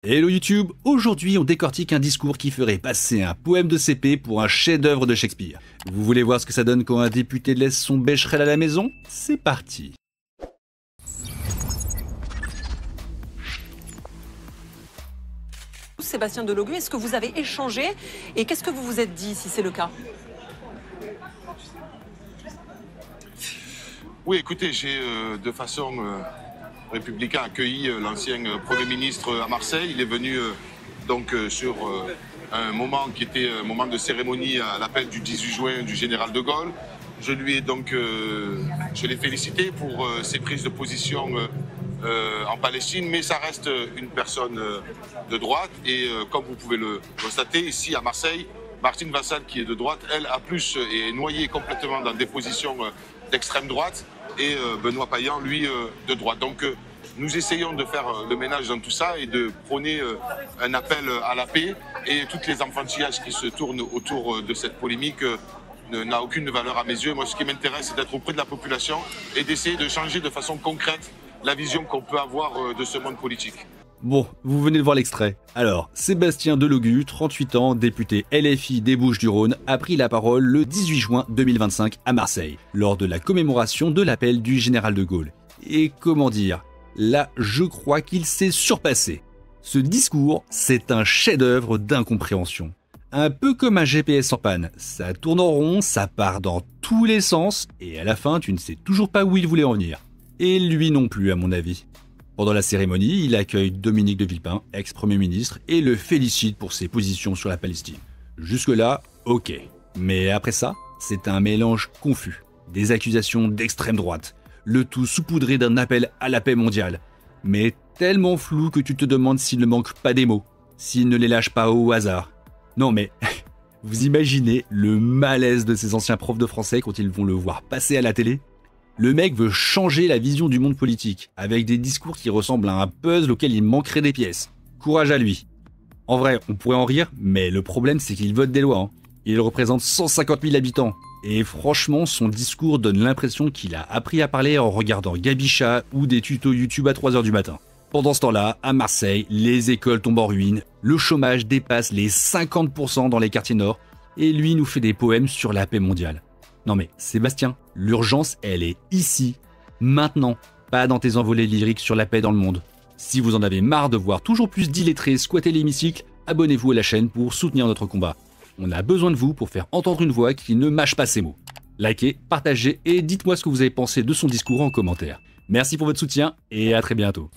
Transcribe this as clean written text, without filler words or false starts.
Hello YouTube, aujourd'hui on décortique un discours qui ferait passer un poème de CP pour un chef-d'œuvre de Shakespeare. Vous voulez voir ce que ça donne quand un député laisse son bécherel à la maison? C'est parti. Sébastien Delogu, est-ce que vous avez échangé et qu'est-ce que vous vous êtes dit si c'est le cas? Oui, écoutez, j'ai de façon républicaine accueilli l'ancien Premier ministre à Marseille. Il est venu sur un moment qui était un moment de cérémonie à l'appel du 18 juin du général de Gaulle. Je lui ai je l'ai félicité pour ses prises de position en Palestine, mais ça reste une personne de droite et comme vous pouvez le constater, ici à Marseille, Martine Vassal, qui est de droite, elle a plus est noyée complètement dans des positions d'extrême droite et Benoît Payan, lui, de droite. Donc nous essayons de faire le ménage dans tout ça et de prôner un appel à la paix, et toutes les enfantillages qui se tournent autour de cette polémique n'a aucune valeur à mes yeux. Moi, ce qui m'intéresse, c'est d'être auprès de la population et d'essayer de changer de façon concrète la vision qu'on peut avoir de ce monde politique. Bon, vous venez de voir l'extrait. Alors, Sébastien Delogu, 38 ans, député LFI des Bouches-du-Rhône, a pris la parole le 18 juin 2025 à Marseille, lors de la commémoration de l'appel du général de Gaulle. Et comment dire, là, je crois qu'il s'est surpassé. Ce discours, c'est un chef-d'œuvre d'incompréhension. Un peu comme un GPS en panne, ça tourne en rond, ça part dans tous les sens, et à la fin, tu ne sais toujours pas où il voulait en venir. Et lui non plus, à mon avis. Pendant la cérémonie, il accueille Dominique de Villepin, ex-premier ministre, et le félicite pour ses positions sur la Palestine. Jusque-là, ok. Mais après ça, c'est un mélange confus. Des accusations d'extrême droite, le tout saupoudré d'un appel à la paix mondiale. Mais tellement flou que tu te demandes s'il ne manque pas des mots, s'il ne les lâche pas au hasard. Non mais, vous imaginez le malaise de ces anciens profs de français quand ils vont le voir passer à la télé? Le mec veut changer la vision du monde politique, avec des discours qui ressemblent à un puzzle auquel il manquerait des pièces. Courage à lui. En vrai, on pourrait en rire, mais le problème c'est qu'il vote des lois. Hein. Il représente 150 000 habitants. Et franchement, son discours donne l'impression qu'il a appris à parler en regardant Gabicha ou des tutos YouTube à 3h du matin. Pendant ce temps-là, à Marseille, les écoles tombent en ruine, le chômage dépasse les 50% dans les quartiers nord, et lui nous fait des poèmes sur la paix mondiale. Non mais Sébastien, l'urgence elle est ici, maintenant, pas dans tes envolées lyriques sur la paix dans le monde. Si vous en avez marre de voir toujours plus d'illettrés squatter l'hémicycle, abonnez-vous à la chaîne pour soutenir notre combat. On a besoin de vous pour faire entendre une voix qui ne mâche pas ses mots. Likez, partagez et dites-moi ce que vous avez pensé de son discours en commentaire. Merci pour votre soutien et à très bientôt.